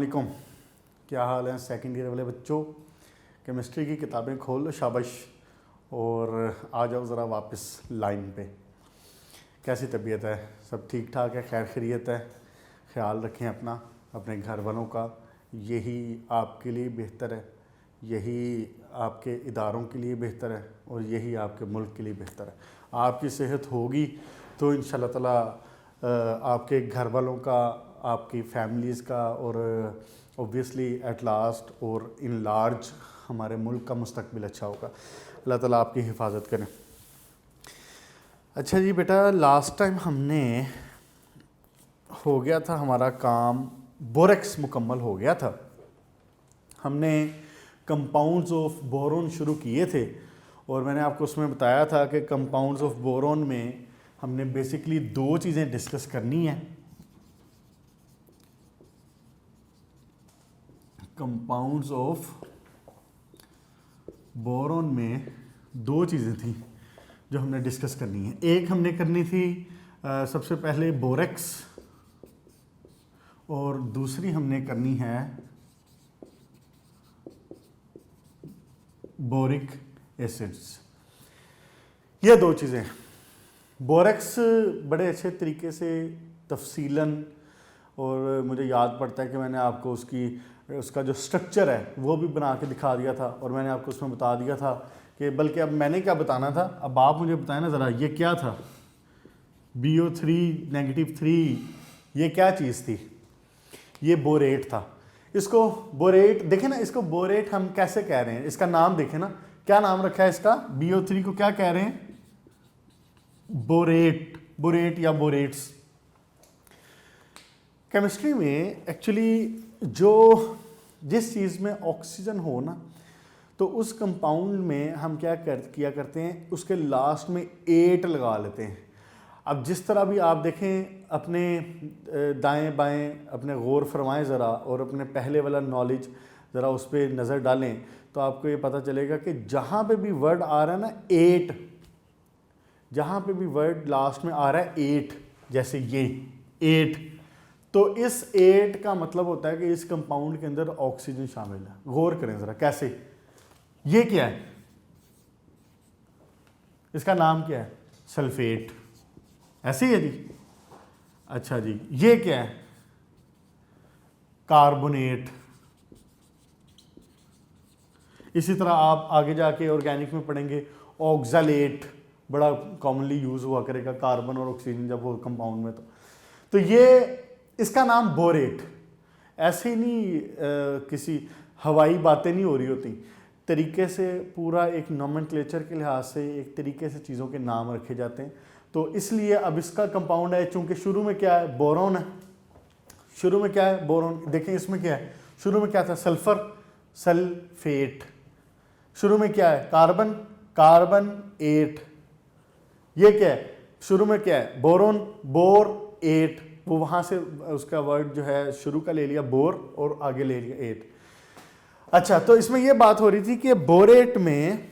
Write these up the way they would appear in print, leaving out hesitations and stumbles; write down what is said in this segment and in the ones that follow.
वालेकुम। क्या हाल है सेकंड ईयर वाले बच्चों? केमिस्ट्री की किताबें खोल लो शाबाश, और आ जाओ ज़रा वापस लाइन पे। कैसी तबीयत है? सब ठीक ठाक है? खैर खैरियत है? ख्याल रखें अपना, अपने घर वालों का। यही आपके लिए बेहतर है, यही आपके इदारों के लिए बेहतर है, और यही आपके मुल्क के लिए बेहतर है। आपकी सेहत होगी तो इंशाल्लाह ताला आपके घर वालों का, आपकी फैमिलीज़ का, और ऑब्वियसली एट लास्ट और इन लार्ज हमारे मुल्क का मुस्तकबिल अच्छा होगा। अल्लाह ताला आपकी हिफाजत करें। अच्छा जी बेटा, लास्ट टाइम हमने हो गया था हमारा काम, बोरेक्स मुकम्मल हो गया था। हमने कंपाउंड्स ऑफ बोरोन शुरू किए थे, और मैंने आपको उसमें बताया था कि कंपाउंड्स ऑफ बोरोन में हमने बेसिकली दो चीज़ें डिस्कस करनी है। कंपाउंड्स ऑफ बोरोन में दो चीज़ें थी जो हमने डिस्कस करनी है। एक हमने करनी थी सबसे पहले बोरेक्स, और दूसरी हमने करनी है बोरिक एसिड्स। ये दो चीज़ें। बोरेक्स बड़े अच्छे तरीके से तफसीलन, और मुझे याद पड़ता है कि मैंने आपको उसका जो स्ट्रक्चर है वो भी बना के दिखा दिया था, और मैंने आपको उसमें बता दिया था कि बल्कि अब मैंने क्या बताना था, अब आप मुझे बताएं ना ज़रा, ये क्या था? BO3-3, ये क्या चीज़ थी? ये बोरेट था। इसको बोरेट देखें ना, इसको बोरेट हम कैसे कह रहे हैं? इसका नाम देखें ना, क्या नाम रखा है इसका? BO3 को क्या कह रहे हैं? बोरेट, बोरेट या बोरेट्स। केमिस्ट्री में एक्चुअली जिस चीज़ में ऑक्सीजन हो ना, तो उस कंपाउंड में हम किया करते हैं, उसके लास्ट में 8 लगा लेते हैं। अब जिस तरह भी आप देखें, अपने दाएं बाएं अपने गौर फरमाएं ज़रा, और अपने पहले वाला नॉलेज ज़रा उस पर नज़र डालें, तो आपको ये पता चलेगा कि जहाँ पे भी वर्ड आ रहा है ना 8, जहाँ पे भी वर्ड लास्ट में आ रहा है 8, जैसे ये 8, तो इस 8 का मतलब होता है कि इस कंपाउंड के अंदर ऑक्सीजन शामिल है। गौर करें ज़रा कैसे। ये क्या है? इसका नाम क्या है? सल्फेट। ऐसे ही है जी। अच्छा जी, ये क्या है? कार्बोनेट। इसी तरह आप आगे जाके ऑर्गेनिक में पढ़ेंगे, ऑक्सलेट बड़ा कॉमनली यूज हुआ करेगा, कार्बन और ऑक्सीजन जब हो कंपाउंड में। तो ये इसका नाम बोरेट। ऐसे ही नहीं किसी हवाई बातें नहीं हो रही होती, तरीके से पूरा एक नोमेनक्लेचर के लिहाज से एक तरीके से चीज़ों के नाम रखे जाते हैं। तो इसलिए अब इसका कंपाउंड है, चूंकि शुरू में क्या है? बोरोन है। शुरू में क्या है? बोरोन। देखें इसमें क्या है? शुरू में क्या था? Sulphur, sulphate. शुरू में क्या है? Carbon, carbon 8। ये क्या है? शुरू में क्या है? Boron, bore 8। वो वहां से उसका वर्ड जो है शुरू का ले लिया बोर, और आगे ले लिया 8। अच्छा, तो इसमें यह बात हो रही थी कि बोरेट में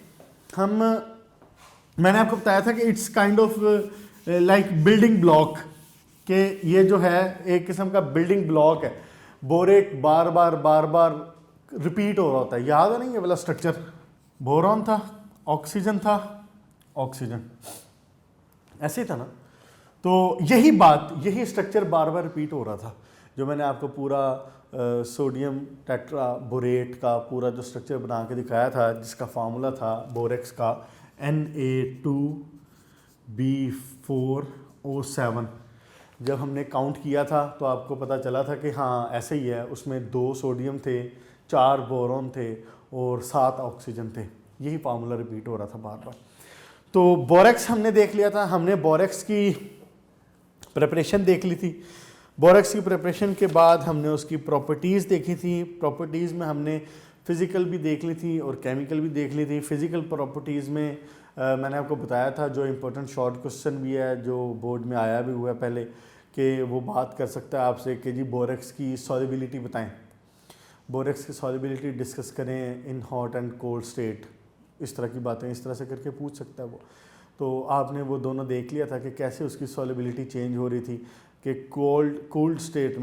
मैंने आपको बताया था कि it's kind of like building block, कि ये जो है एक किस्म का बिल्डिंग ब्लॉक है। बोरेट बार बार रिपीट हो रहा होता है। याद है नहीं ये वाला स्ट्रक्चर? बोरॉन था, ऑक्सीजन था, ऑक्सीजन, ऐसे ही था ना? तो यही स्ट्रक्चर बार बार रिपीट हो रहा था, जो मैंने आपको पूरा सोडियम टेट्रा बोरेट का पूरा जो स्ट्रक्चर बना के दिखाया था, जिसका फार्मूला था बोरेक्स का Na2B4O7। जब हमने काउंट किया था तो आपको पता चला था कि हाँ ऐसे ही है। उसमें 2 सोडियम थे, 4 बोरॉन थे, और 7 ऑक्सीजन थे। यही फार्मूला रिपीट हो रहा था बार बार। तो बोरेक्स हमने देख लिया था। हमने बोरेक्स की प्रिपरेशन देख ली थी। बोरेक्स की प्रिपरेशन के बाद हमने उसकी प्रॉपर्टीज़ देखी थी। प्रॉपर्टीज़ में हमने फिज़िकल भी देख ली थी और केमिकल भी देख ली थी। फिज़िकल प्रॉपर्टीज़ में मैंने आपको बताया था, जो इम्पोर्टेंट शॉर्ट क्वेश्चन भी है, जो बोर्ड में आया भी हुआ है पहले, कि वो बात कर सकता है आपसे कि जी बोरेक्स की सॉल्युबिलिटी बताएं, बोरेक्स की सॉल्युबिलिटी डिस्कस करें in hot and cold state. इस तरह की बातें इस तरह से करके पूछ सकता है वो। तो आपने वो दोनों देख लिया था कि कैसे उसकी सॉल्युबिलिटी चेंज हो रही थी, कि कोल्ड स्टेट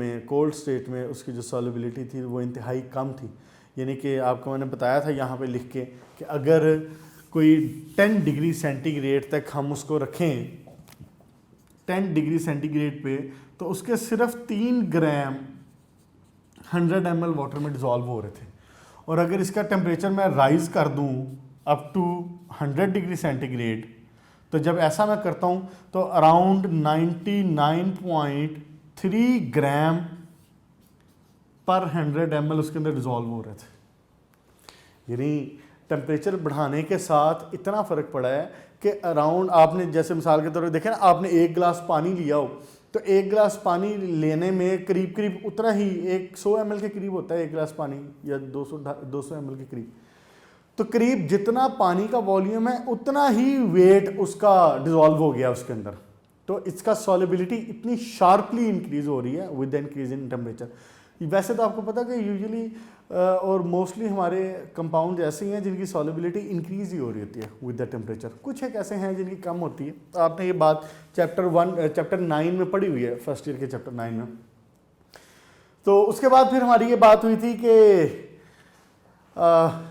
में उसकी जो सॉल्युबिलिटी थी वो इंतहाई कम थी। यानी कि आपको मैंने बताया था यहाँ पे लिख के कि अगर कोई 10 डिग्री सेंटीग्रेड तक हम उसको रखें 10 डिग्री सेंटीग्रेड पे, तो उसके सिर्फ 3 ग्राम 100 ml वाटर में डिज़ोल्व हो रहे थे। और अगर इसका टेम्परेचर मैं राइज़ कर दूँ अप टू 100 डिग्री सेंटीग्रेड, तो जब ऐसा मैं करता हूँ तो अराउंड 99.3 ग्राम पर 100 ml उसके अंदर डिज़ोल्व हो रहे थे। यानी टेम्परेचर बढ़ाने के साथ इतना फ़र्क पड़ा है कि अराउंड, आपने जैसे मिसाल के तौर पर देखें ना, आपने 1 गिलास पानी लिया हो तो 1 गिलास पानी लेने में करीब करीब उतना ही 100 ml के करीब होता है 1 गिलास पानी, या 200 ml के करीब। तो करीब जितना पानी का वॉल्यूम है उतना ही वेट उसका डिज़ोल्व हो गया उसके अंदर। तो इसका सॉल्युबिलिटी इतनी शार्पली इंक्रीज हो रही है विद इंक्रीज इन टेम्परेचर। वैसे तो आपको पता है कि यूजुअली और मोस्टली हमारे कंपाउंड ऐसे ही हैं जिनकी सॉल्युबिलिटी इंक्रीज ही हो रही होती है विद द टेम्परेचर। कुछ एक ऐसे हैं जिनकी कम होती है। आपने ये बात चैप्टर 9 में पढ़ी हुई है, फर्स्ट ईयर के चैप्टर 9 में। तो उसके बाद फिर हमारी ये बात हुई थी कि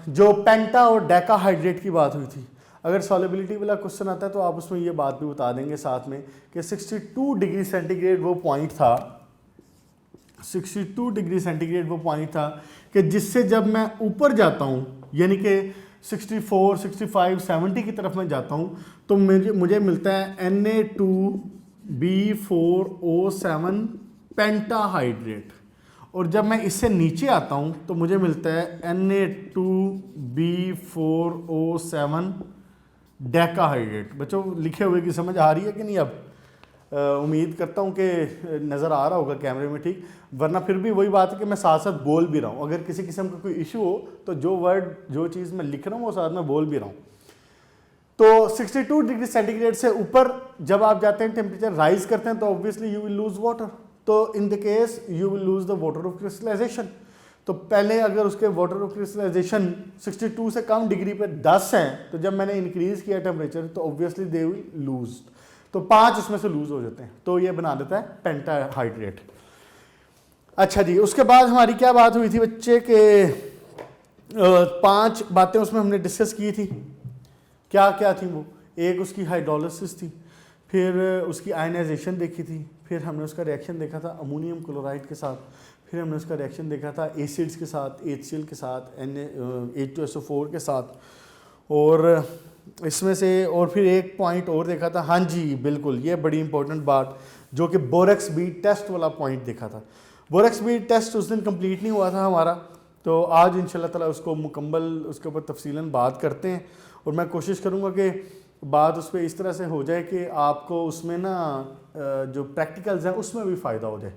जो पेंटा और डेकाहाइड्रेट की बात हुई थी। अगर सॉल्युबिलिटी वाला क्वेश्चन आता है तो आप उसमें ये बात भी बता देंगे साथ में कि 62 डिग्री सेंटीग्रेड वो पॉइंट था, 62 डिग्री सेंटीग्रेड वो पॉइंट था कि जिससे जब मैं ऊपर जाता हूँ, यानी कि 64, 65, 70 की तरफ मैं जाता हूँ, तो मुझे मिलता है Na2B4O7 पेंटाहाइड्रेट। और जब मैं इससे नीचे आता हूँ तो मुझे मिलता है Na2B4O7 डेकाहाइड्रेट। बच्चों लिखे हुए की समझ आ रही है कि नहीं? अब उम्मीद करता हूँ कि नज़र आ रहा होगा कैमरे में, ठीक। वरना फिर भी वही बात है कि मैं साथ साथ बोल भी रहा हूँ। अगर किसी किस्म का कोई इशू हो तो जो चीज़ मैं लिख रहा हूँ वो साथ में बोल भी रहा हूँ। तो 62 डिग्री सेंटीग्रेड से ऊपर जब आप जाते हैं, टेम्परेचर राइज करते हैं, तो obviously you will lose water. तो in the case you will lose the water of crystallisation. तो पहले अगर उसके वाटर ऑफ क्रिस्टलाइजेशन 62 से कम डिग्री पे 10 हैं, तो जब मैंने इंक्रीज किया टेम्परेचर तो ऑब्वियसली दे विल लूज। तो 5 उसमें से लूज हो जाते हैं, तो ये बना देता है पेंटाहाइड्रेट। अच्छा जी, उसके बाद हमारी क्या बात हुई थी बच्चे के 5 बातें उसमें हमने डिस्कस की थी। क्या क्या थी वो? एक उसकी हाइड्रोलिसिस थी, फिर उसकी आयनाइजेशन देखी थी, फिर हमने उसका रिएक्शन देखा था अमोनियम क्लोराइड के साथ, फिर हमने उसका रिएक्शन देखा था एसिड्स के साथ, HCl के साथ, H2SO4 के साथ, और इसमें से और फिर एक पॉइंट और देखा था। हाँ जी बिल्कुल, ये बड़ी इंपॉर्टेंट बात, जो कि बोरेक्स बीट टेस्ट वाला पॉइंट देखा था। बोरेक्स बीट टेस्ट उस दिन कंप्लीट नहीं हुआ था हमारा, तो आज इंशाल्लाह ताला उसको मुकम्मल उसके ऊपर तफसीलन बात करते हैं। और मैं कोशिश करूँगा कि बात उस पर इस तरह से हो जाए कि आपको उसमें ना जो प्रैक्टिकल्स हैं उसमें भी फ़ायदा हो जाए,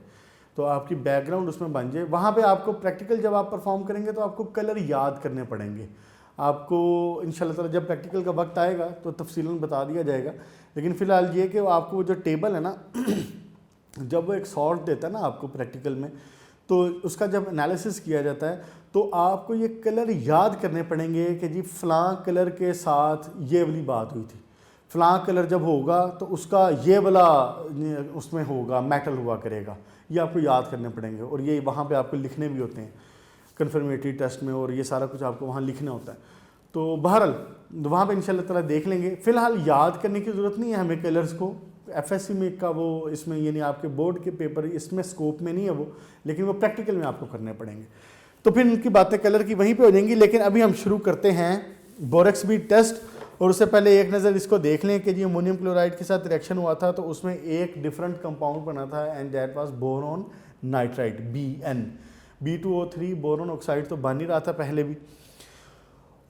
तो आपकी बैकग्राउंड उसमें बन जाए। वहाँ पे आपको प्रैक्टिकल जब आप परफॉर्म करेंगे तो आपको कलर याद करने पड़ेंगे। आपको इंशाल्लाह ताला जब प्रैक्टिकल का वक्त आएगा तो तफसीलन बता दिया जाएगा। लेकिन फ़िलहाल ये कि आपको जो टेबल है ना जब वो एक सॉल्ट देता है ना आपको प्रैक्टिकल में, तो उसका जब एनालिसिस किया जाता है तो आपको ये कलर याद करने पड़ेंगे कि जी फ़लाँ कलर के साथ ये वाली बात हुई थी, फ़लाँ कलर जब होगा तो उसका ये वाला उसमें होगा, मेटल हुआ करेगा। ये आपको याद करने पड़ेंगे, और ये वहाँ पे आपको लिखने भी होते हैं कन्फर्मेटरी टेस्ट में, और ये सारा कुछ आपको वहाँ लिखना होता है। तो बहरहाल वहाँ पे इंशाल्लाह ताला देख लेंगे। फ़िलहाल याद करने की ज़रूरत नहीं है हमें कलर्स को। FSC में का वो इसमें यानी आपके बोर्ड के पेपर इसमें स्कोप में नहीं है वो, लेकिन वो प्रैक्टिकल में आपको करने पड़ेंगे। तो फिर इनकी बातें कलर की वहीं पे हो जाएंगी। लेकिन अभी हम शुरू करते हैं बोरेक्स बीट टेस्ट, और उससे पहले एक नज़र इसको देख लें कि जी अमोनियम क्लोराइड के साथ रिएक्शन हुआ था तो उसमें एक डिफरेंट कंपाउंड बना था, and that was boron nitrite BN। B2O3 boron oxide तो बन ही रहा था पहले भी।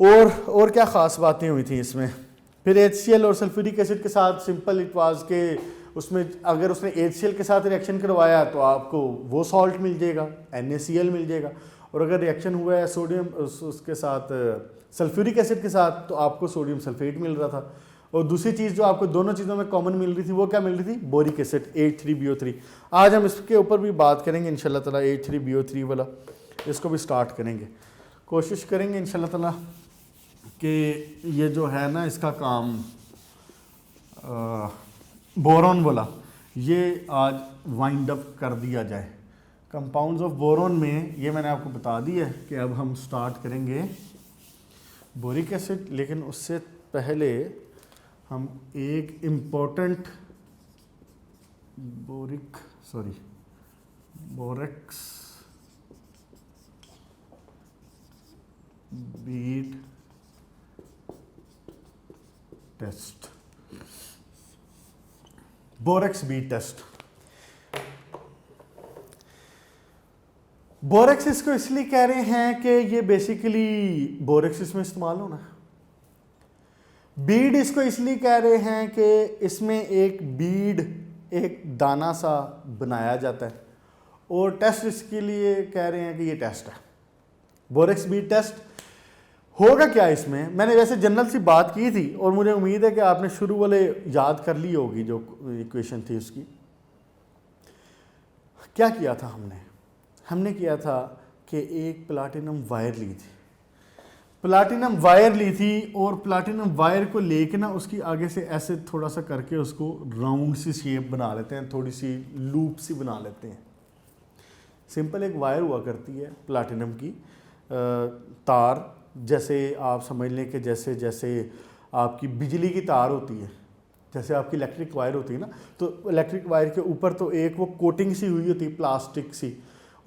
और क्या ख़ास बातें हुई थी इसमें? फिर HCl और सल्फ्यूरिक एसिड के साथ सिंपल इट वाज के उसमें अगर उसने HCl के साथ रिएक्शन करवाया तो आपको वो सॉल्ट मिल जाएगा, NaCl मिल जाएगा। और अगर रिएक्शन हुआ है सोडियम उसके साथ सल्फ्यूरिक एसिड के साथ तो आपको सोडियम सल्फेट मिल रहा था। और दूसरी चीज़ जो आपको दोनों चीज़ों में कॉमन मिल रही थी वो क्या मिल रही थी? Boric acid H3BO3। आज हम इसके ऊपर भी बात करेंगे इंशाल्लाह ताला, H3BO3 वाला, इसको भी स्टार्ट करेंगे। कोशिश करेंगे इंशाल्लाह ताला कि ये जो है ना इसका काम बोरॉन वाला, ये आज वाइंड अप कर दिया जाए। कंपाउंड्स ऑफ बोरॉन में ये मैंने आपको बता दिया है कि अब हम स्टार्ट करेंगे बोरिक एसिड, लेकिन उससे पहले हम एक important borax bead test, borax bead test. Borax इसको इसलिए कह रहे हैं कि ये बेसिकली बोरेक्स इसमें इस्तेमाल होना है। बीड इसको इसलिए कह रहे हैं कि इसमें एक बीड, एक दाना सा बनाया जाता है, और टेस्ट इसके लिए कह रहे हैं कि ये टेस्ट है बोरेक्स बीड टेस्ट। होगा क्या इसमें, मैंने वैसे जनरल सी बात की थी और मुझे उम्मीद है कि आपने शुरू वाले याद कर ली होगी जो इक्वेशन थी उसकी। क्या किया था हमने किया था कि एक प्लाटिनम वायर ली थी, और प्लाटिनम वायर को लेके ना उसकी आगे से ऐसे थोड़ा सा करके उसको राउंड सी शेप बना लेते हैं, थोड़ी सी लूप सी बना लेते हैं। सिंपल एक वायर हुआ करती है प्लाटिनम की, तार, जैसे आप समझ लें कि जैसे जैसे आपकी बिजली की तार होती है, जैसे आपकी इलेक्ट्रिक वायर होती है ना, तो इलेक्ट्रिक वायर के ऊपर तो एक वो कोटिंग सी हुई होती है, प्लास्टिक सी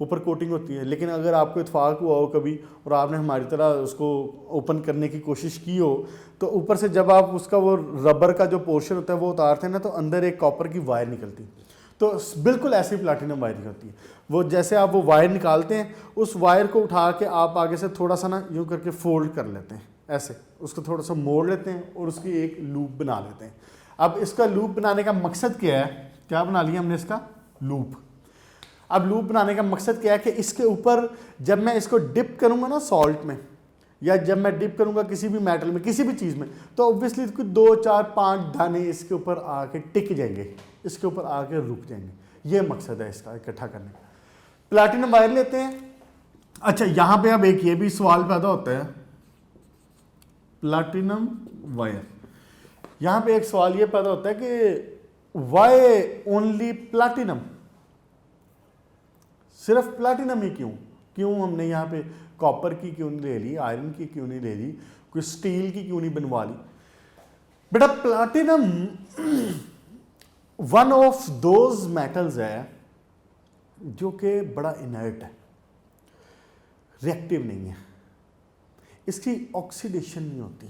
ऊपर कोटिंग होती है। लेकिन अगर आपको इत्तेफाक हुआ हो कभी और आपने हमारी तरह उसको ओपन करने की कोशिश की हो, तो ऊपर से जब आप उसका वो रबर का जो पोर्शन होता है वो उतारते हैं ना, तो अंदर एक कॉपर की वायर निकलती है। तो बिल्कुल ऐसी प्लाटिनम वायर होती है। वो जैसे आप वो वायर निकालते हैं, उस वायर को उठा के आप आगे से थोड़ा सा ना यूँ करके फोल्ड कर लेते हैं, ऐसे उसको थोड़ा सा मोड़ लेते हैं और उसकी एक लूप बना लेते हैं। अब इसका लूप बनाने का मकसद क्या है, क्या बना लिया हमने इसका लूप। अब लूप बनाने का मकसद क्या है कि इसके ऊपर जब मैं इसको डिप करूंगा ना सॉल्ट में, या जब मैं डिप करूंगा किसी भी मेटल में, किसी भी चीज़ में, तो ऑब्वियसली 2, 4, 5 दाने इसके ऊपर आके टिक जाएंगे, इसके ऊपर आके रुक जाएंगे। ये मकसद है इसका इकट्ठा करने का। प्लैटिनम वायर लेते हैं। अच्छा, यहां पे अब एक ये भी सवाल पैदा होता है, प्लैटिनम वायर, यहां पे एक सवाल ये पैदा होता है कि वाई ओनली प्लैटिनम, सिर्फ प्लैटिनम ही क्यों हमने यहाँ पे कॉपर की क्यों नहीं ले ली, आयरन की क्यों नहीं ले ली, कोई स्टील की क्यों नहीं बनवा ली। बेटा platinum one of those metals है जो कि बड़ा इनर्ट है, रिएक्टिव नहीं है, इसकी ऑक्सीडेशन नहीं होती,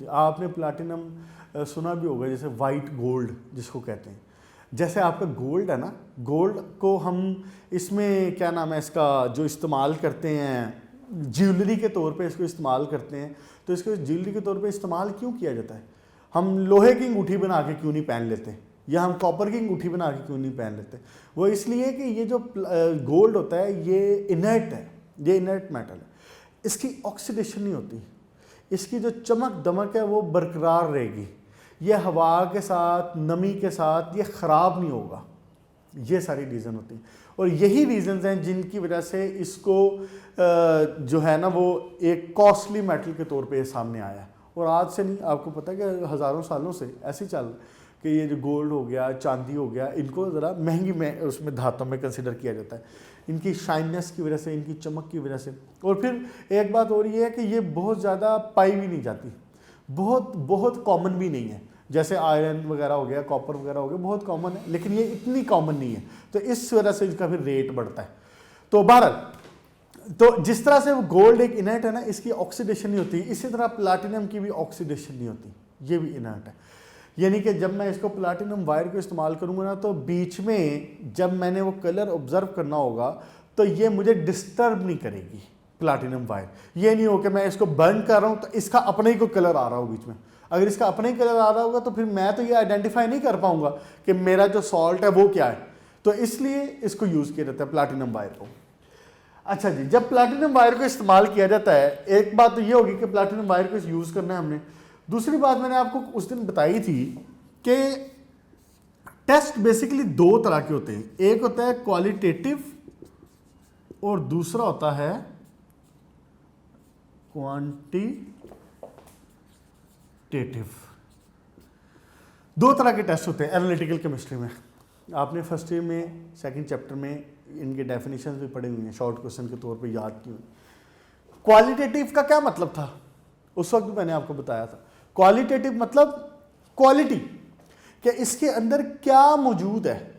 आपने प्लैटिनम सुना भी होगा, जैसे वाइट गोल्ड जिसको कहते हैं। जैसे आपका गोल्ड है ना, गोल्ड को हम इसमें क्या नाम है इसका जो इस्तेमाल करते हैं ज्वेलरी के तौर पे इसको इस्तेमाल करते हैं, तो इसको ज्वेलरी के तौर पे इस्तेमाल क्यों किया जाता है। हम लोहे की अंगूठी बना के क्यों नहीं पहन लेते, या हम कॉपर की अंगूठी बना के क्यों नहीं पहन लेते। वो इसलिए कि ये जो गोल्ड होता है ये इनर्ट है, ये इनर्ट मेटल है, इसकी ऑक्सीडेशन नहीं होती, इसकी जो चमक दमक है वो बरकरार रहेगी, ये हवा के साथ नमी के साथ ये ख़राब नहीं होगा। ये सारी रीज़न होती हैं, और यही रीज़न्स हैं जिनकी वजह से इसको जो है ना वो एक कॉस्टली मेटल के तौर पे सामने आया है। और आज से नहीं, आपको पता है कि हज़ारों सालों से ऐसे ही चल कि ये जो गोल्ड हो गया, चांदी हो गया, इनको ज़रा महंगी में उसमें धातों में कंसिडर किया जाता है, इनकी शाइननेस की वजह से, इनकी चमक की वजह से। और फिर एक बात और ये है कि ये बहुत ज़्यादा पाई भी नहीं जाती, बहुत कॉमन भी नहीं है। जैसे आयरन वगैरह हो गया, कॉपर वगैरह हो गया, बहुत कॉमन है, लेकिन ये इतनी कॉमन नहीं है, तो इस वजह से इसका फिर रेट बढ़ता है। तो बहरहाल, तो जिस तरह से वो गोल्ड एक इनर्ट है ना, इसकी ऑक्सीडेशन नहीं होती, इसी तरह प्लैटिनम की भी ऑक्सीडेशन नहीं होती, ये भी इनर्ट है। यानी कि जब मैं इसको प्लैटिनम वायर को इस्तेमाल करूंगा ना, तो बीच में जब मैंने वो कलर ऑब्जर्व करना होगा तो ये मुझे डिस्टर्ब नहीं करेगी प्लैटिनम वायर। ये नहीं हो कि मैं इसको बर्न कर रहा हूँ तो इसका अपना ही कोई कलर आ रहा हो बीच में। अगर इसका अपना ही कलर आ रहा होगा तो फिर मैं तो ये आइडेंटिफाई नहीं कर पाऊंगा कि मेरा जो सॉल्ट है वो क्या है। तो इसलिए इसको यूज़ किया जाता है प्लैटिनम वायर को। अच्छा जी, जब प्लैटिनम वायर को इस्तेमाल किया जाता है, एक बात तो ये होगी कि प्लैटिनम वायर को यूज़ करना है हमने। दूसरी बात मैंने आपको उस दिन बताई थी कि टेस्ट बेसिकली दो तरह के होते हैं, एक होता है क्वालिटेटिव और दूसरा होता है क्वांटिटेटिव। दो तरह के टेस्ट होते हैं एनालिटिकल केमिस्ट्री में। आपने फर्स्ट ईयर में सेकंड चैप्टर में इनके डेफिनेशन भी पढ़े हुए हैं, शॉर्ट क्वेश्चन के तौर पे याद की हुई। क्वालिटेटिव का क्या मतलब था उस वक्त मैंने आपको बताया था। क्वालिटेटिव मतलब क्वालिटी, कि इसके अंदर क्या मौजूद है,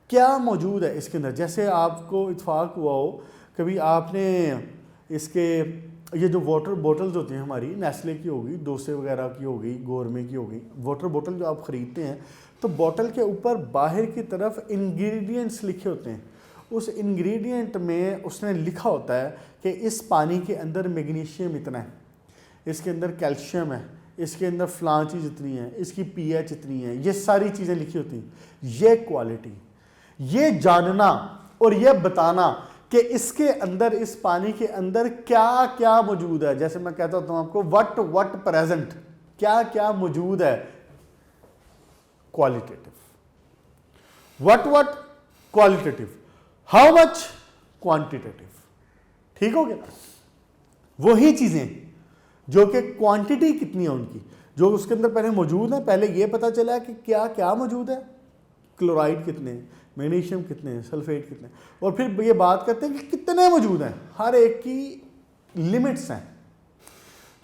क्या मौजूद है इसके अंदर। जैसे आपको इत्फाक हुआ हो कभी आपने इसके ये जो वाटर बॉटल्स होती हैं हमारी, नेस्ले की होगी, डोसे वगैरह की होगी, गोरमे की होगी, वाटर बॉटल जो आप ख़रीदते हैं तो बॉटल के ऊपर बाहर की तरफ इंग्रेडिएंट्स लिखे होते हैं। उस इंग्रेडिएंट में उसने लिखा होता है कि इस पानी के अंदर मैग्नीशियम इतना है, इसके अंदर कैल्शियम है, इसके अंदर फ़लाँ चीज़ इतनी है, इसकी पीएच इतनी है, ये सारी चीज़ें लिखी होती हैं। ये क्वालिटी, ये जानना और ये बताना कि इसके अंदर, इस पानी के अंदर क्या क्या मौजूद है। जैसे मैं कहता हूँ आपको व्हाट प्रेजेंट, क्या क्या मौजूद है, qualitative. What qualitative, how much quantitative. ठीक हो गया। वही चीजें जो कि क्वांटिटी कितनी है उनकी, जो उसके अंदर पहले मौजूद है, पहले ये पता चला कि क्या क्या मौजूद है, क्लोराइड कितने हैं, मैग्नीशियम कितने हैं, सल्फेट कितने हैं, और फिर ये बात करते हैं कि कितने मौजूद हैं। हर एक की लिमिट्स हैं,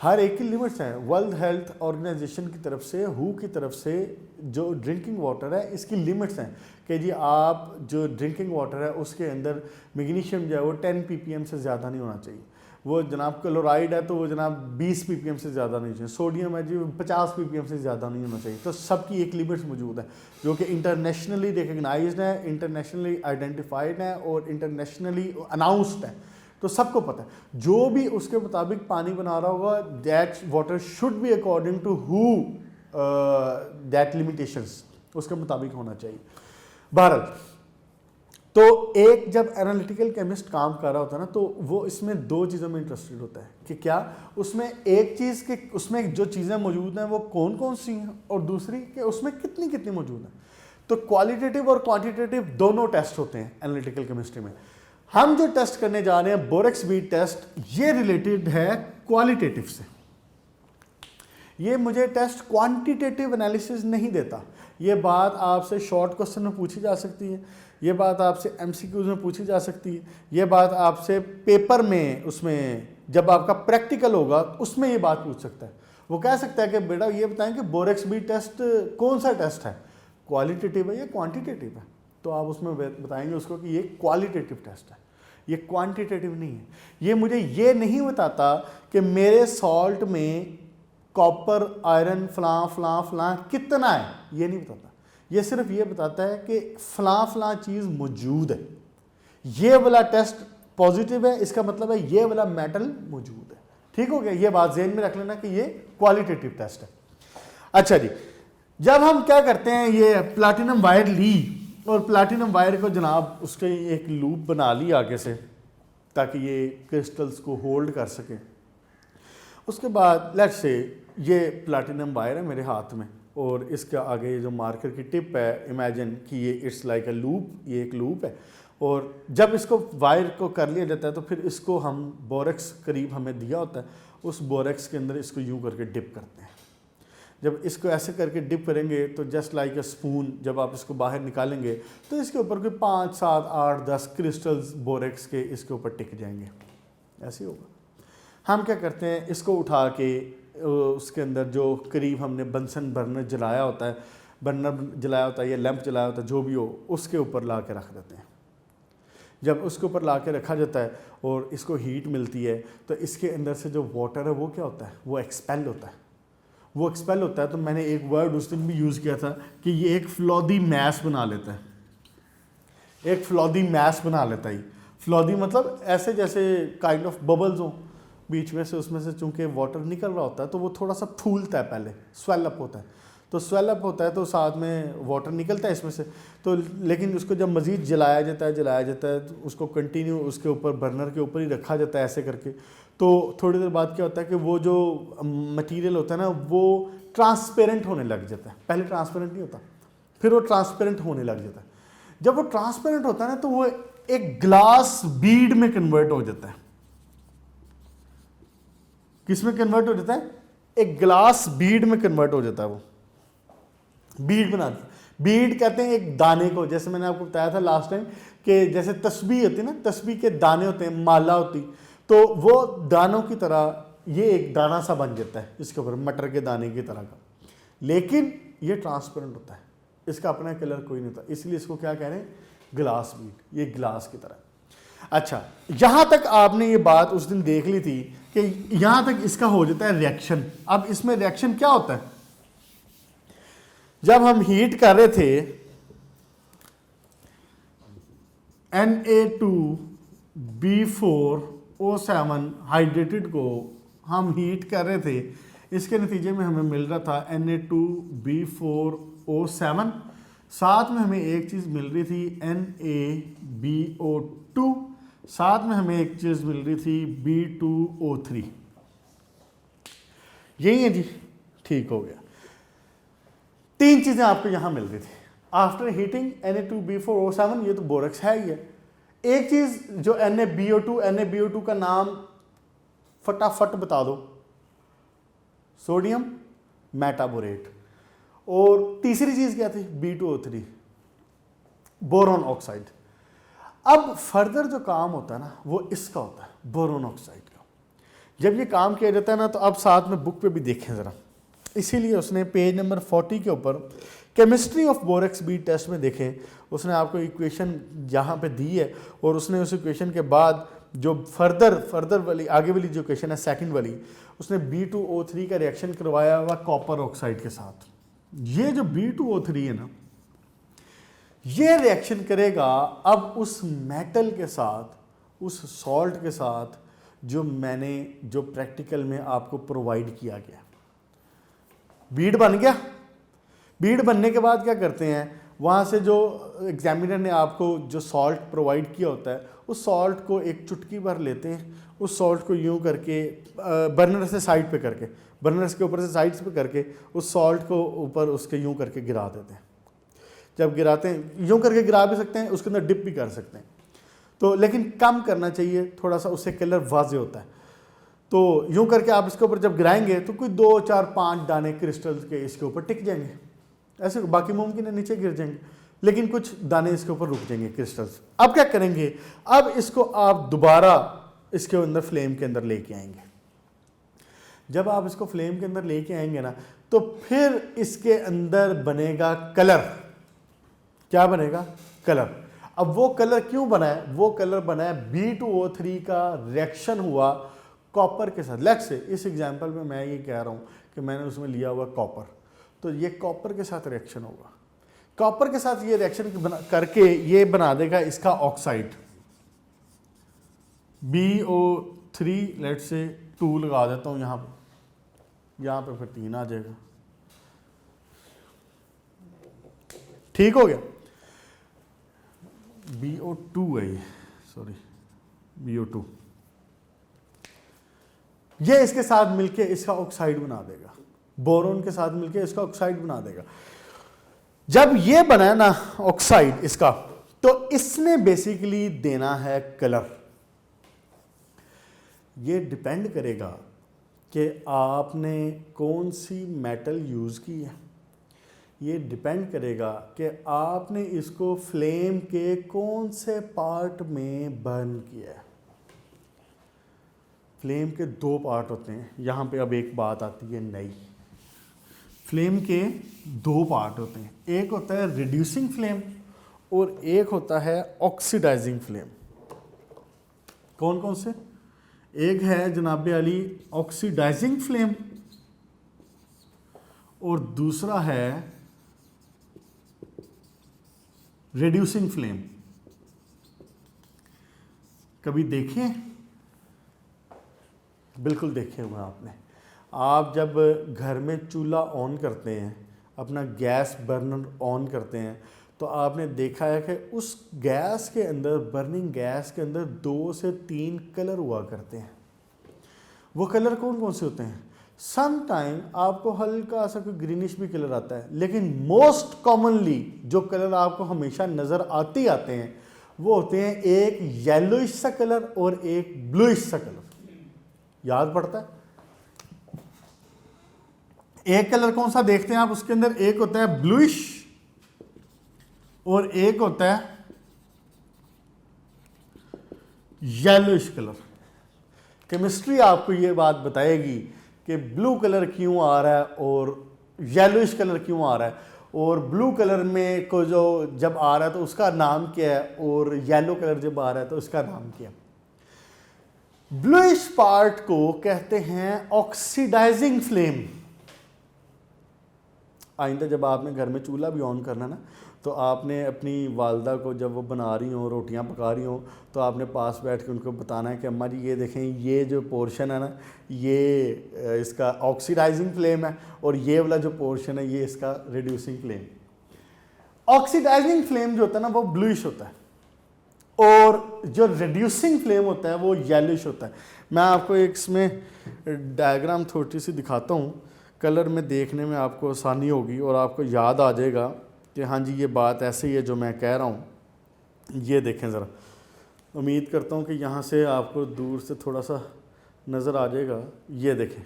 हर एक की लिमिट्स हैं। वर्ल्ड हेल्थ ऑर्गेनाइजेशन की तरफ से, हु की तरफ से जो ड्रिंकिंग वाटर है इसकी लिमिट्स हैं कि जी आप जो ड्रिंकिंग वाटर है उसके अंदर मैग्नीशियम जो है वो 10 ppm से ज़्यादा नहीं होना चाहिए। वो जनाब क्लोराइड है तो वो जनाब 20 ppm से ज़्यादा नहीं चाहिए। सोडियम है जी 50 ppm से ज़्यादा नहीं होना चाहिए। तो सबकी एक लिमिट्स मौजूद है जो कि इंटरनेशनली रिकगनाइज्ड है, इंटरनेशनली आइडेंटिफाइड है और इंटरनेशनली अनाउंस्ड है। तो सबको पता है जो भी उसके मुताबिक पानी बना रहा होगा, that water should be according to who that limitations, उसके मुताबिक होना चाहिए। भारत तो एक जब एनालिटिकल केमिस्ट काम कर रहा होता है ना, तो वो इसमें दो चीज़ों में इंटरेस्टेड होता है कि क्या उसमें एक चीज़ के उसमें जो चीज़ें मौजूद हैं वो कौन कौन सी हैं, और दूसरी कि उसमें कितनी कितनी मौजूद हैं। तो क्वालिटेटिव और क्वांटिटेटिव दोनों टेस्ट होते हैं एनालिटिकल केमिस्ट्री में। हम जो टेस्ट करने जा रहे हैं बोरेक्स बीट टेस्ट, ये रिलेटेड है क्वालिटेटिव से। ये मुझे टेस्ट क्वांटिटेटिव एनालिसिस नहीं देता। ये बात आपसे शॉर्ट क्वेश्चन में पूछी जा सकती है, ये बात आपसे एमसीक्यूज में पूछी जा सकती है, ये बात आपसे पेपर में, उसमें जब आपका प्रैक्टिकल होगा उसमें ये बात पूछ सकता है। वो कह सकता है कि बेटा ये बताएं कि बोरेक्स बीट टेस्ट कौन सा टेस्ट है, क्वालिटेटिव है या क्वांटिटेटिव है। तो आप उसमें बताएंगे उसको कि ये क्वालिटेटिव टेस्ट है, ये क्वांटिटेटिव नहीं है। ये मुझे ये नहीं बताता कि मेरे सॉल्ट में कॉपर, आयरन, फलां कितना है, ये नहीं बताता। ये सिर्फ ये बताता है कि फलां चीज़ मौजूद है। ये वाला टेस्ट पॉजिटिव है, इसका मतलब है ये वाला मेटल मौजूद है। ठीक हो गया। ये बात ज़हन में रख लेना कि ये क्वालिटेटिव टेस्ट है। अच्छा जी, जब हम क्या करते हैं, ये प्लैटिनम वायर ली और प्लैटिनम वायर को जनाब उसके एक लूप बना ली आगे से ताकि ये क्रिस्टल्स को होल्ड कर सके। उसके बाद लेट्स से ये प्लैटिनम वायर है मेरे हाथ में और इसका आगे जो मार्कर की टिप है, इमेजिन कि ये इट्स लाइक अ लूप, ये एक लूप है। और जब इसको वायर को कर लिया जाता है तो फिर इसको हम बोरेक्स करीब हमें दिया होता है, उस बोरेक्स के अंदर इसको यूँ करके डिप करते हैं। जब इसको ऐसे करके डिप करेंगे तो जस्ट लाइक अ स्पून, जब आप इसको बाहर निकालेंगे तो इसके ऊपर कोई 5, 7, 8, 10 क्रिस्टल्स बोरेक्स के इसके ऊपर टिक जाएंगे। ऐसे होगा। हम क्या करते हैं, इसको उठा के उसके अंदर जो करीब हमने बंसन बर्नर जलाया होता है, या लैंप जलाया होता है, जो भी हो, उसके ऊपर ला के रख देते हैं। जब उसके ऊपर ला के रखा जाता है और इसको हीट मिलती है तो इसके अंदर से जो वाटर है वो क्या होता है, वो एक्सपेल होता है। वो एक्सपेल होता है तो मैंने एक वर्ड उस दिन भी यूज़ किया था कि ये एक फ्लॉदी मैस बना लेता है। एक फ्लॉदी मैस बना लेता है। फ्लॉदी मतलब ऐसे जैसे काइंड ऑफ बबल्स हों बीच में से, उसमें से चूंकि वाटर निकल रहा होता है तो वो थोड़ा सा फूलता है, पहले स्वेल अप होता है। तो स्वेल अप होता है तो साथ में वाटर निकलता है इसमें से। तो लेकिन उसको जब मज़ीद जलाया जाता है तो उसको कंटिन्यू उसके ऊपर बर्नर के ऊपर ही रखा जाता है ऐसे करके। तो थोड़ी देर बाद क्या होता है कि वो जो मटेरियल होता है ना वो ट्रांसपेरेंट होने लग जाता है। पहले ट्रांसपेरेंट नहीं होता, फिर वो ट्रांसपेरेंट होने लग जाता है। जब वो ट्रांसपेरेंट होता है ना तो वो एक ग्लास बीड में कन्वर्ट हो जाता है। किस में कन्वर्ट हो जाता है? एक ग्लास बीड में कन्वर्ट हो जाता है वो। बीड बना दी। बीड कहते हैं एक दाने को, जैसे मैंने आपको बताया था लास्ट टाइम कि जैसे तस्बीह होती है ना, तस्बीह के दाने होते हैं, माला होती, तो वो दानों की तरह ये एक दाना सा बन जाता है इसके ऊपर, मटर के दाने की तरह का, लेकिन ये ट्रांसपेरेंट होता है, इसका अपना कलर कोई नहीं होता, इसलिए इसको क्या कह रहे हैं, ग्लास बीड, ये ग्लास की तरह। अच्छा, यहां तक आपने ये बात उस दिन देख ली थी कि यहां तक इसका हो जाता है रिएक्शन। अब इसमें रिएक्शन क्या होता है, जब हम हीट कर रहे थे Na2B4O7 हाइड्रेटेड को हम हीट कर रहे थे, इसके नतीजे में हमें मिल रहा था Na2B4O7, साथ में हमें एक चीज़ मिल रही थी NaBO2, साथ में हमें एक चीज़ मिल रही थी B2O3। यही है जी, ठीक हो गया। तीन चीज़ें आपको यहां मिल रही थी आफ्टर हीटिंग Na2B4O7, ये तो बोरक्स है ही है। एक चीज़ जो NaBO2 का नाम फटाफट बता दो, सोडियम मेटाबोरेट। और तीसरी चीज़ क्या थी, B2O3, बोरॉन ऑक्साइड। अब फर्दर जो काम होता है ना वो इसका होता है, बोरॉन ऑक्साइड का। जब ये काम किया जाता है ना, तो अब साथ में बुक पे भी देखें ज़रा, इसीलिए उसने पेज नंबर 40 के ऊपर chemistry of borax bead test में देखें, उसने आपको इक्वेशन यहाँ पे दी है, और उसने उस इक्वेशन के बाद जो फर्दर वाली आगे वाली जो इक्वेशन है सेकंड वाली, उसने B2O3 का रिएक्शन करवाया हुआ कॉपर ऑक्साइड के साथ। ये जो B2O3 है ना, ये रिएक्शन करेगा अब उस मेटल के साथ, उस सॉल्ट के साथ जो मैंने जो प्रैक्टिकल में आपको प्रोवाइड किया गया। बीड बन गया। बीड बनने के बाद क्या करते हैं, वहाँ से जो एग्जामिनर ने आपको जो सॉल्ट प्रोवाइड किया होता है, उस सॉल्ट को एक चुटकी भर लेते हैं, उस सॉल्ट को यूं करके बर्नर से साइड पे करके, बर्नर्स के ऊपर से साइड्स पे करके उस सॉल्ट को ऊपर उसके यूं करके गिरा देते हैं। जब गिराते हैं, यूं करके गिरा भी सकते हैं, उसके अंदर डिप भी कर सकते हैं, तो लेकिन कम करना चाहिए थोड़ा सा, उससे कलर वाज़े होता है। तो यूं करके आप इसके ऊपर जब गिराएंगे तो कोई 2 4 5 दाने क्रिस्टल्स के इसके ऊपर टिक जाएंगे, ऐसे बाकी मुमकिन है नीचे गिर जाएंगे, लेकिन कुछ दाने इसके ऊपर रुक जाएंगे क्रिस्टल्स। अब क्या करेंगे, अब इसको आप दोबारा इसके अंदर फ्लेम के अंदर लेके आएंगे। जब आप इसको फ्लेम के अंदर लेके आएंगे ना, तो फिर इसके अंदर बनेगा कलर। क्या बनेगा, कलर। अब वो कलर क्यों बना है, वो कलर बना है B2O3 का रिएक्शन हुआ कॉपर के साथ। लेट्स से इस एग्जांपल में मैं ये कह रहा हूँ कि मैंने उसमें लिया हुआ कॉपर, तो ये कॉपर के साथ रिएक्शन होगा, कॉपर के साथ ये रिएक्शन करके ये बना देगा इसका ऑक्साइड BO3, लेट्स से 2 लगा देता हूँ यहाँ पे फिर 3 आ जाएगा। ठीक हो गया। BO2 है ये, सॉरी BO2, ये इसके साथ मिलके इसका ऑक्साइड बना देगा, बोरोन के साथ मिलके इसका ऑक्साइड बना देगा। जब ये बना ना ऑक्साइड इसका, तो इसने बेसिकली देना है कलर। ये डिपेंड करेगा कि आपने कौन सी मेटल यूज़ की है, ये डिपेंड करेगा कि आपने इसको फ्लेम के कौन से पार्ट में बर्न किया है। फ्लेम के 2 पार्ट होते हैं, यहाँ पे अब एक बात आती है नई। फ्लेम के 2 पार्ट होते हैं, एक होता है रिड्यूसिंग फ्लेम और एक होता है ऑक्सीडाइजिंग फ्लेम। कौन कौन से, एक है जनाबे अली ऑक्सीडाइजिंग फ्लेम और दूसरा है रिड्यूसिंग फ्लेम। कभी देखे, बिल्कुल देखे हुए आपने। आप जब घर में चूल्हा ऑन करते हैं, अपना गैस बर्नर ऑन करते हैं, तो आपने देखा है कि उस गैस के अंदर, बर्निंग गैस के अंदर 2 से 3 कलर हुआ करते हैं। वो कलर कौन कौन से होते हैं, सम टाइम आपको हल्का सा कोई ग्रीनिश भी कलर आता है, लेकिन मोस्ट कॉमनली जो कलर आपको हमेशा नज़र आते हैं वो होते हैं एक येलोइश सा कलर और एक ब्लूइश सा कलर। याद पड़ता है, एक कलर कौन सा देखते हैं आप उसके अंदर, एक होता है ब्लूइश और एक होता है येलोइश कलर। केमिस्ट्री आपको ये बात बताएगी कि ब्लू कलर क्यों आ रहा है और येलोइश कलर क्यों आ रहा है, और ब्लू कलर में को जो जब आ रहा है तो उसका नाम क्या है, और येलो कलर जब आ रहा है तो उसका नाम क्या है। ब्लूइश पार्ट को कहते हैं ऑक्सीडाइजिंग फ्लेम। आइंदा जब आपने घर में चूल्हा भी ऑन करना ना, तो आपने अपनी वालदा को जब वो बना रही हो, रोटियां पका रही हो, तो आपने पास बैठ के उनको बताना है कि अम्मा जी ये देखें, ये जो पोर्शन है ना, ये इसका ऑक्सीडाइजिंग फ्लेम है, और ये वाला जो पोर्शन है ये इसका रिड्यूसिंग फ्लेम। ऑक्सीडाइजिंग फ्लेम जो होता है ना वो ब्लूइश होता है, और जो रिड्यूसिंग फ्लेम होता है वो येलोइश होता है। मैं आपको एक इसमें डायग्राम थोड़ी सी दिखाता हूँ, कलर में देखने में आपको आसानी होगी और आपको याद आ जाएगा कि हाँ जी ये बात ऐसे ही है जो मैं कह रहा हूँ। ये देखें ज़रा, उम्मीद करता हूँ कि यहाँ से आपको दूर से थोड़ा सा नज़र आ जाएगा। ये देखें,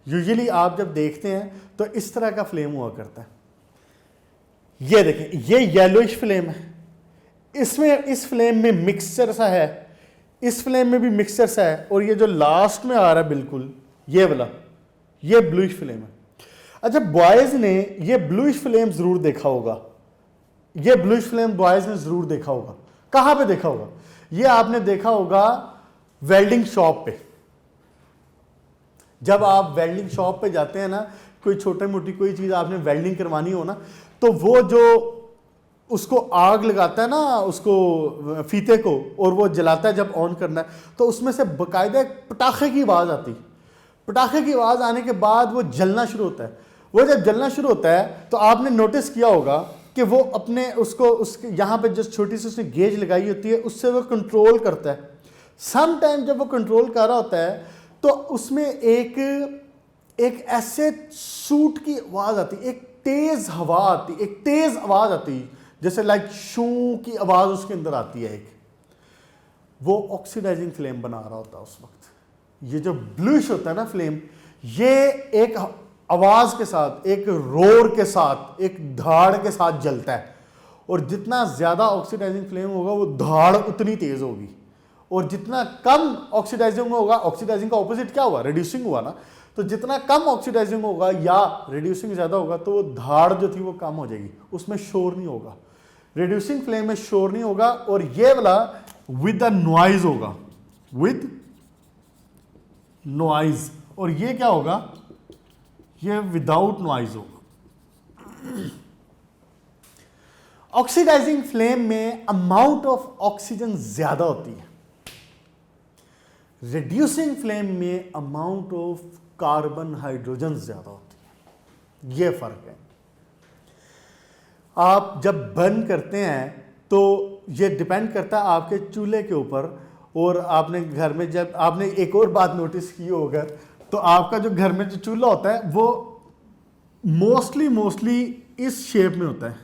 यूजुअली आप जब देखते हैं तो इस तरह का फ्लेम हुआ करता है। ये देखें, ये येलोइश फ्लेम है, इसमें इस फ्लेम में मिक्सचर सा है, इस फ्लेम में भी मिक्सचर सा है, और ये जो लास्ट में आ रहा है बिल्कुल ये वाला, ये ब्लूइश फ्लेम है। अच्छा, बॉयज ने ये ब्लूइश फ्लेम जरूर देखा होगा, ये ब्लूइश फ्लेम बॉयज ने जरूर देखा होगा। कहां पे देखा होगा? ये आपने देखा होगा वेल्डिंग शॉप पे। जब आप वेल्डिंग शॉप पे जाते हैं ना, कोई छोटी मोटी कोई चीज आपने वेल्डिंग करवानी हो ना, तो वो जो उसको आग लगाता है ना, उसको फीते को, और वो जलाता है जब ऑन करना है, तो उसमें से बकायदा एक पटाखे की आवाज आती है। पटाखे की आवाज आने के बाद वो जलना शुरू होता है। वो जब जलना शुरू होता है तो आपने नोटिस किया होगा कि वो अपने उसको उसके यहाँ पे जो छोटी सी उसने गेज लगाई होती है उससे वो कंट्रोल करता है। सम टाइम जब वो कंट्रोल कर रहा होता है तो उसमें एक ऐसे सूट की आवाज आती, एक तेज हवा आती, एक तेज आवाज आती, जैसे लाइक शू की आवाज उसके अंदर आती है। एक वो ऑक्सीडाइजिंग फ्लेम बना रहा होता है उस वक्त। ये जो ब्लूइश होता है ना फ्लेम, ये एक आवाज के साथ, एक रोर के साथ, एक धाड़ के साथ जलता है, और जितना ज्यादा ऑक्सीडाइजिंग फ्लेम होगा वो धाड़ उतनी तेज होगी, और जितना कम ऑक्सीडाइजिंग होगा, ऑक्सीडाइजिंग का ऑपोजिट क्या हुआ? रिड्यूसिंग हुआ ना। तो जितना कम ऑक्सीडाइजिंग होगा या रिड्यूसिंग ज्यादा होगा तो वो धाड़ जो थी वो कम हो जाएगी, उसमें शोर नहीं होगा। रिड्यूसिंग फ्लेम में शोर नहीं होगा, और ये वाला विद द नॉइज होगा, विद नॉइज। और ये क्या होगा? ये विदाउट नॉइज होगा। ऑक्सीडाइजिंग फ्लेम में अमाउंट ऑफ ऑक्सीजन ज्यादा होती है, रिड्यूसिंग फ्लेम में अमाउंट ऑफ कार्बन हाइड्रोजन ज्यादा होती है। यह फर्क है। आप जब बर्न करते हैं तो यह डिपेंड करता है आपके चूल्हे के ऊपर, और आपने घर में जब आपने एक और बात नोटिस की होगा, तो आपका जो घर में जो चूल्हा होता है वो मोस्टली इस शेप में होता है,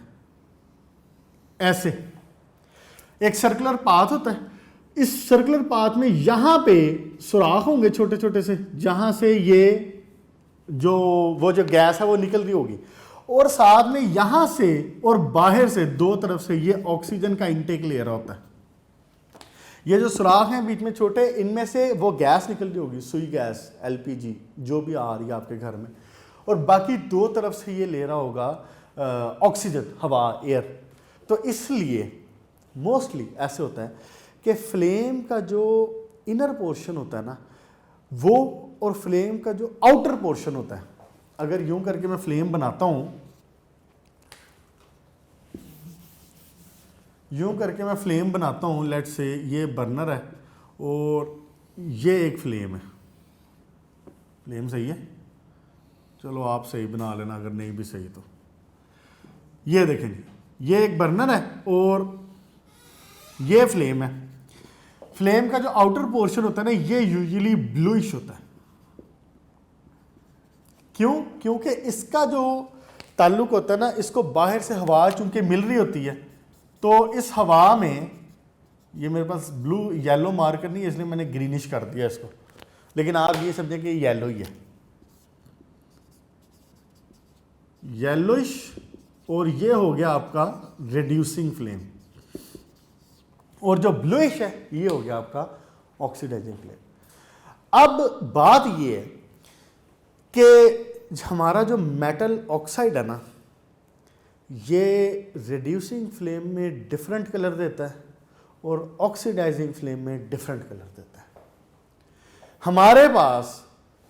ऐसे एक सर्कुलर पाथ होता है। इस सर्कुलर पाथ में यहां पे सुराख होंगे छोटे छोटे से, जहां से ये वो जो गैस है वो निकल रही होगी, और साथ में यहां से और बाहर से दो तरफ से ये ऑक्सीजन का इंटेक ले रहा होता है। ये जो सुराख हैं बीच में छोटे, इनमें से वो गैस निकल रही होगी, सुई गैस, एलपीजी जो भी आ रही है आपके घर में, और बाकी दो तरफ से ये ले रहा होगा ऑक्सीजन, हवा, एयर। तो इसलिए मोस्टली ऐसे होता है कि फ्लेम का जो इनर पोर्शन होता है ना वो, और फ्लेम का जो आउटर पोर्शन होता है, अगर यूं करके मैं फ्लेम बनाता हूं, यूं करके मैं फ्लेम बनाता हूं, लेट से ये बर्नर है और ये एक फ्लेम है। फ्लेम सही है? चलो आप सही बना लेना, अगर नहीं भी सही तो। ये देखें, ये एक बर्नर है और ये फ्लेम है। फ्लेम का जो आउटर पोर्शन होता है ना, ये यूजुअली ब्लूइश होता है। क्यों? क्योंकि इसका जो ताल्लुक होता है ना, इसको बाहर से हवा चूंकि मिल रही होती है, तो इस हवा में, ये मेरे पास ब्लू येलो मार्कर नहीं है इसलिए मैंने ग्रीनिश कर दिया इसको, लेकिन आप ये समझें कि येलो ही है। येलोइश, और ये हो गया आपका रिड्यूसिंग फ्लेम, और जो ब्लूइश है ये हो गया आपका ऑक्सीडाइजिंग फ्लेम। अब बात ये है कि हमारा जो मेटल ऑक्साइड है ना, ये रिड्यूसिंग फ्लेम में डिफरेंट कलर देता है और ऑक्सीडाइजिंग फ्लेम में डिफरेंट कलर देता है। हमारे पास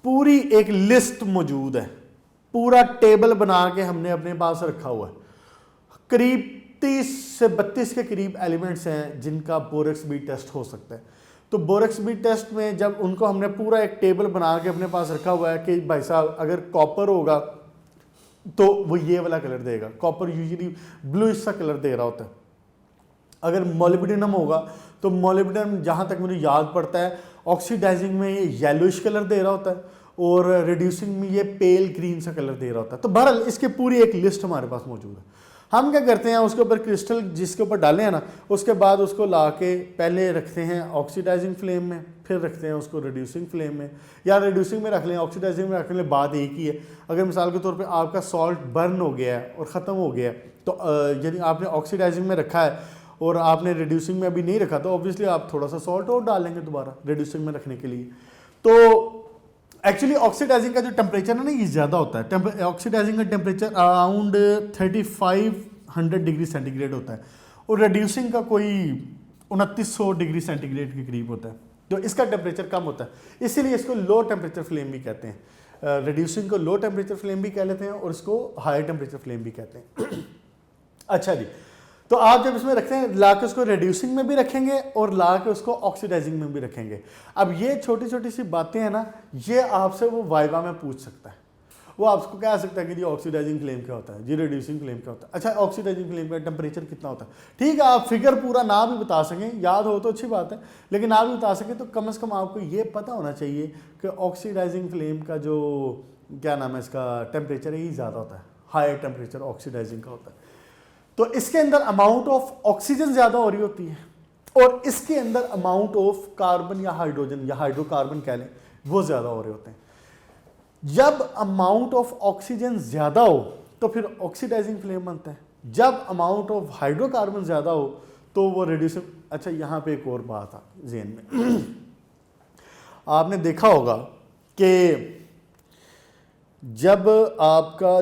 पूरी एक लिस्ट मौजूद है, पूरा टेबल बना के हमने अपने पास रखा हुआ है। करीब 30 से 32 के करीब एलिमेंट्स हैं जिनका बोरेक्स बी टेस्ट हो सकता है। तो बोरेक्स बी टेस्ट में जब उनको हमने पूरा एक टेबल बना के अपने पास रखा हुआ है कि भाई साहब अगर कॉपर होगा तो वो ये वाला कलर देगा, कॉपर यूजुअली ब्लू सा कलर दे रहा होता है। अगर मोलिब्डेनम होगा तो मोलिब्डेनम जहाँ तक मुझे याद पड़ता है ऑक्सीडाइजिंग में ये येलोइश कलर दे रहा होता है और रिड्यूसिंग में ये पेल ग्रीन सा कलर दे रहा होता है। तो बहरहाल इसकी पूरी एक लिस्ट हमारे पास मौजूद है। हम क्या करते हैं, उसके ऊपर क्रिस्टल जिसके ऊपर डाले हैं ना, उसके बाद उसको ला के पहले रखते हैं ऑक्सीडाइजिंग फ्लेम में, फिर रखते हैं उसको रिड्यूसिंग फ्लेम में, या रिड्यूसिंग में रख लें, ऑक्सीडाइजिंग में रखने में बात एक ही है। अगर मिसाल के तौर पे आपका सॉल्ट बर्न हो गया है और ख़त्म हो गया है, तो यदि आपने ऑक्सीडाइजिंग में रखा है और आपने रिड्यूसिंग में अभी नहीं रखा, तो ऑब्वियसली आप थोड़ा सा सॉल्ट और डालेंगे दोबारा रिड्यूसिंग में रखने के लिए। तो एक्चुअली ऑक्सीडाइजिंग का जो टेम्परेचर है ना, ये ज़्यादा होता है। ऑक्सीडाइजिंग का टेम्परेचर अराउंड 3500 डिग्री सेंटीग्रेड होता है और रिड्यूसिंग का कोई 2900 डिग्री सेंटीग्रेड के करीब होता है। तो इसका टेम्परेचर कम होता है, इसीलिए इसको लो टेम्परेचर फ्लेम भी कहते हैं। रिड्यूसिंग को लो टेम्परेचर फ्लेम भी कह लेते हैं और इसको हाई टेम्परेचर फ्लेम भी कहते हैं। अच्छा जी, तो आप जब इसमें रखते हैं, ला के उसको रिड्यूसिंग में भी रखेंगे और ला के उसको ऑक्सीडाइजिंग में भी रखेंगे। अब ये छोटी छोटी सी बातें हैं ना, ये आपसे वो वाइवा में पूछ सकता है। वो आपको कह सकता है कि जी ऑक्सीडाइजिंग फ्लेम क्या होता है, जी रिड्यूसिंग फ्लेम क्या होता है। अच्छा, ऑक्सीडाइजिंग फ्लेम का टेम्परेचर कितना होता है, ठीक है, आप फिगर पूरा ना भी बता सकें, याद हो तो अच्छी बात है, लेकिन ना भी बता सकें तो कम से कम आपको ये पता होना चाहिए कि ऑक्सीडाइजिंग फ्लेम का जो क्या नाम है इसका टेम्परेचर है, ये ज़्यादा होता है, हाई टेम्परेचर ऑक्सीडाइजिंग का होता है। तो इसके अंदर अमाउंट ऑफ ऑक्सीजन ज़्यादा हो रही होती है और इसके अंदर अमाउंट ऑफ कार्बन या हाइड्रोजन या हाइड्रोकार्बन कह लें, वो ज़्यादा हो रहे होते हैं। जब अमाउंट ऑफ ऑक्सीजन ज़्यादा हो तो फिर ऑक्सीडाइजिंग फ्लेम बनता है, जब अमाउंट ऑफ हाइड्रोकार्बन ज़्यादा हो तो वो रिड्यूसिंग। अच्छा, यहाँ पे एक और बात आ ज़हन में आपने देखा होगा कि जब आपका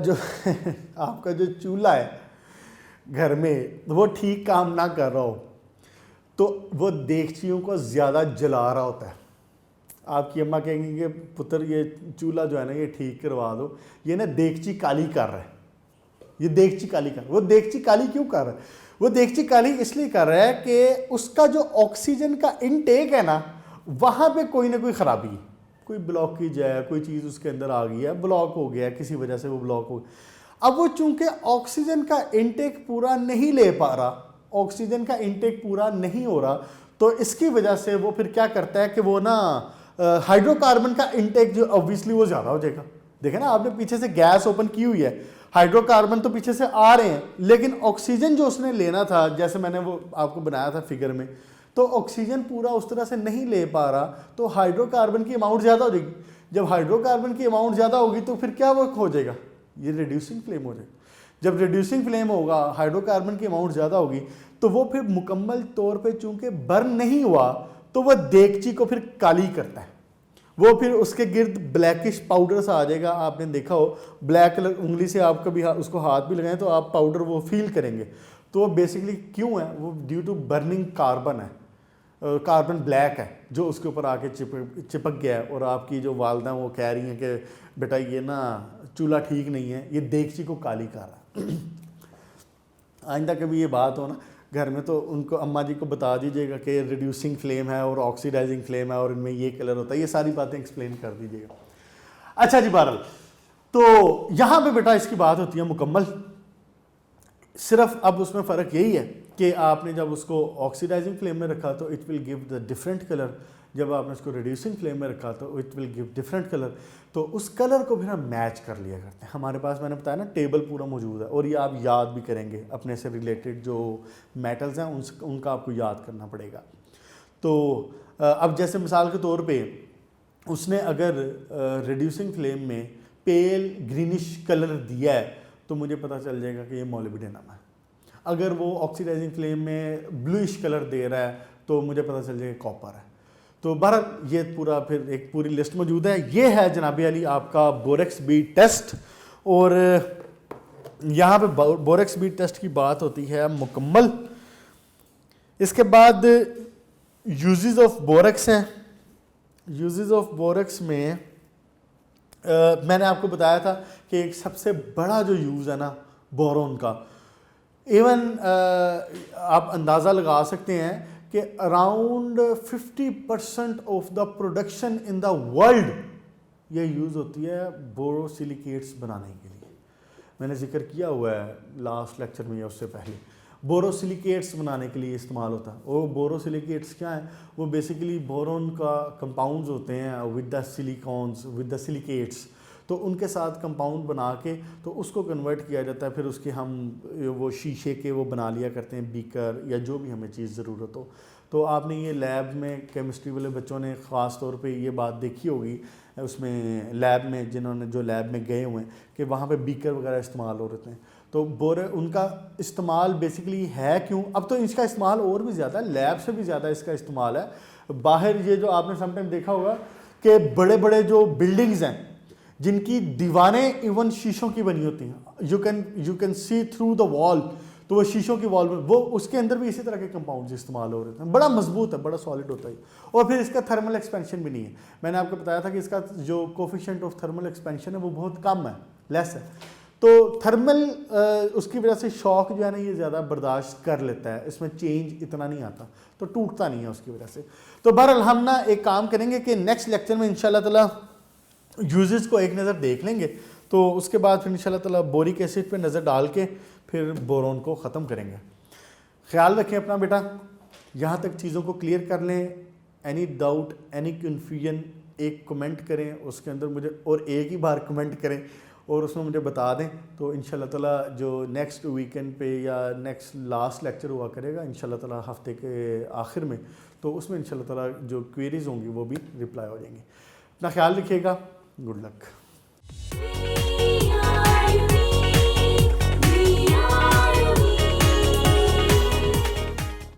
जो चूल्हा है घर में वो ठीक काम ना कर रहा हो तो वो देगचियों को ज़्यादा जला रहा होता है। आपकी अम्मा कहेंगी कि पुत्र ये चूल्हा जो है ना ये ठीक करवा दो, ये ना देगची काली कर रहा है, ये देगची काली कर। वो देगची काली क्यों कर रहा है? वो देगची काली इसलिए कर रहा है कि उसका जो ऑक्सीजन का इनटेक है ना, वहाँ पे कोई ना कोई ख़राबी है, कोई ब्लॉकेज है, कोई चीज़ उसके अंदर आ गई है, ब्लॉक हो गया, किसी वजह से वो ब्लॉक हो गया। अब वो चूंकि ऑक्सीजन का इनटेक पूरा नहीं ले पा रहा, ऑक्सीजन का इनटेक पूरा नहीं हो रहा, तो इसकी वजह से वो फिर क्या करता है कि वो ना हाइड्रोकार्बन का इनटेक जो ऑब्वियसली वो ज़्यादा हो जाएगा। देखें ना, आपने पीछे से गैस ओपन की हुई है, हाइड्रोकार्बन तो पीछे से आ रहे हैं, लेकिन ऑक्सीजन जो उसने लेना था, जैसे मैंने वो आपको बनाया था फिगर में, तो ऑक्सीजन पूरा उस तरह से नहीं ले पा रहा, तो हाइड्रोकार्बन की अमाउंट ज़्यादा हो जाएगी। जब हाइड्रोकार्बन की अमाउंट ज़्यादा होगी तो फिर क्या वो हो जाएगा, ये रिड्यूसिंग फ्लेम हो जाएगी। जब रिड्यूसिंग फ्लेम होगा, हाइड्रोकार्बन की अमाउंट ज़्यादा होगी, तो वो फिर मुकम्मल तौर पे चूंकि बर्न नहीं हुआ तो वह देगची को फिर काली करता है, वो फिर उसके गिर्द ब्लैकिश पाउडर सा आ जाएगा। आपने देखा हो ब्लैक कलर, उंगली से आप कभी उसको हाथ भी लगाएं तो आप पाउडर वो फील करेंगे। तो वो बेसिकली क्यों है, वो ड्यू टू बर्निंग कार्बन है, कार्बन ब्लैक है जो उसके ऊपर आके चिपक गया है। और आपकी जो वालदा वो कह रही हैं कि बेटा ये ना चूल्हा ठीक नहीं है, ये देगची को काली कर रहा है। आइंदा कभी ये बात हो ना घर में तो उनको, अम्मा जी को बता दीजिएगा कि रिड्यूसिंग फ्लेम है और ऑक्सीडाइजिंग फ्लेम है और इनमें ये कलर होता है, ये सारी बातें एक्सप्लेन कर दीजिएगा। अच्छा जी, बहरहाल तो यहाँ पे बेटा इसकी बात होती है मुकम्मल। सिर्फ अब उसमें फ़र्क यही है कि आपने जब उसको ऑक्सीडाइजिंग फ्लेम में रखा तो it will give the different colour, जब आपने उसको रिड्यूसिंग फ्लेम में रखा तो it will give different colour. तो उस कलर को फिर हम मैच कर लिया करते हैं। हमारे पास मैंने बताया ना टेबल पूरा मौजूद है और ये आप याद भी करेंगे, अपने से रिलेटेड जो मेटल्स हैं उनका आपको याद करना पड़ेगा। तो अब जैसे मिसाल के तौर पे उसने अगर रिड्यूसिंग फ्लेम में पेल ग्रीनिश कलर दिया है तो मुझे पता चल जाएगा कि ये मोलिब्डेनम है। अगर वो ऑक्सीडाइजिंग फ्लेम में ब्लूइश कलर दे रहा है तो मुझे पता चल जाएगा कॉपर है। तो बहरहाल ये पूरा फिर एक पूरी लिस्ट मौजूद है। ये है जनाबी अली आपका बोरेक्स बीट टेस्ट, और यहाँ पे बोरेक्स बीट टेस्ट की बात होती है मुकम्मल। इसके बाद यूजेस ऑफ बोरेक्स हैं। यूजेस ऑफ बोरेक्स में मैंने आपको बताया था कि एक सबसे बड़ा जो यूज़ है ना बोरोन का, इवन आप अंदाज़ा लगा सकते हैं कि around 50% of the production in the world ये यूज़ होती है बोरोसिलिकेट्स बनाने के लिए। मैंने जिक्र किया हुआ है लास्ट लेक्चर में या उससे पहले, बोरोसिलिकेट्स बनाने के लिए इस्तेमाल होता है। और बोरोसिलिकेट्स क्या है, वो बेसिकली बोरोन का कंपाउंड्स होते हैं with the silicones with the silicates, तो उनके साथ कंपाउंड बना के तो उसको कन्वर्ट किया जाता है। फिर उसके हम वो शीशे के वो बना लिया करते हैं बीकर या जो भी हमें चीज़ ज़रूरत हो। तो आपने ये लैब में केमिस्ट्री वाले बच्चों ने ख़ास तौर पे ये बात देखी होगी उसमें लैब में, जिन्होंने जो लैब में गए हुए हैं कि वहाँ पे बीकर वगैरह इस्तेमाल हो रहे हैं। तो उनका इस्तेमाल बेसिकली है क्यों, अब तो इसका इस्तेमाल और भी ज़्यादा है, लैब से भी ज़्यादा इसका इस्तेमाल है। बाहर ये जो आपने समटाइम देखा होगा कि बड़े बड़े जो बिल्डिंग्स हैं जिनकी दीवारें इवन शीशों की बनी होती हैं, you can see through the wall, तो वो शीशों की वॉल में वो उसके अंदर भी इसी तरह के कंपाउंड्स इस्तेमाल हो रहे हैं। बड़ा मजबूत है, बड़ा सॉलिड होता है। और फिर इसका थर्मल एक्सपेंशन भी नहीं है। मैंने आपको बताया था कि इसका जो कोफिशिएंट ऑफ थर्मल एक्सपेंशन है वो बहुत कम है, लेस है। तो थर्मल उसकी वजह से शॉक जो है ना ये ज़्यादा बर्दाश्त कर लेता है, इसमें चेंज इतना नहीं आता, तो टूटता नहीं है उसकी वजह से। तो बहरहाल हम ना एक काम करेंगे कि नेक्स्ट लेक्चर में इंशाल्लाह ताला यूजेस को एक नज़र देख लेंगे, तो उसके बाद फिर इंशाल्लाह ताला बोरिक एसिड पे नज़र डाल के फिर बोरोन को ख़त्म करेंगे। ख्याल रखें अपना बेटा, यहाँ तक चीज़ों को क्लियर कर लें। एनी डाउट, एनी कन्फ्यूजन, एक कमेंट करें उसके अंदर मुझे, और एक ही बार कमेंट करें और उसमें मुझे बता दें। तो इंशाल्लाह ताला जो नेक्स्ट वीकेंड पे या नेक्स्ट लास्ट लेक्चर हुआ करेगा इंशाल्लाह ताला हफ्ते के आखिर में, तो उसमें इंशाल्लाह ताला जो क्वेरीज होंगी वो भी रिप्लाई हो जाएंगी। अपना ख्याल रखिएगा। Good luck.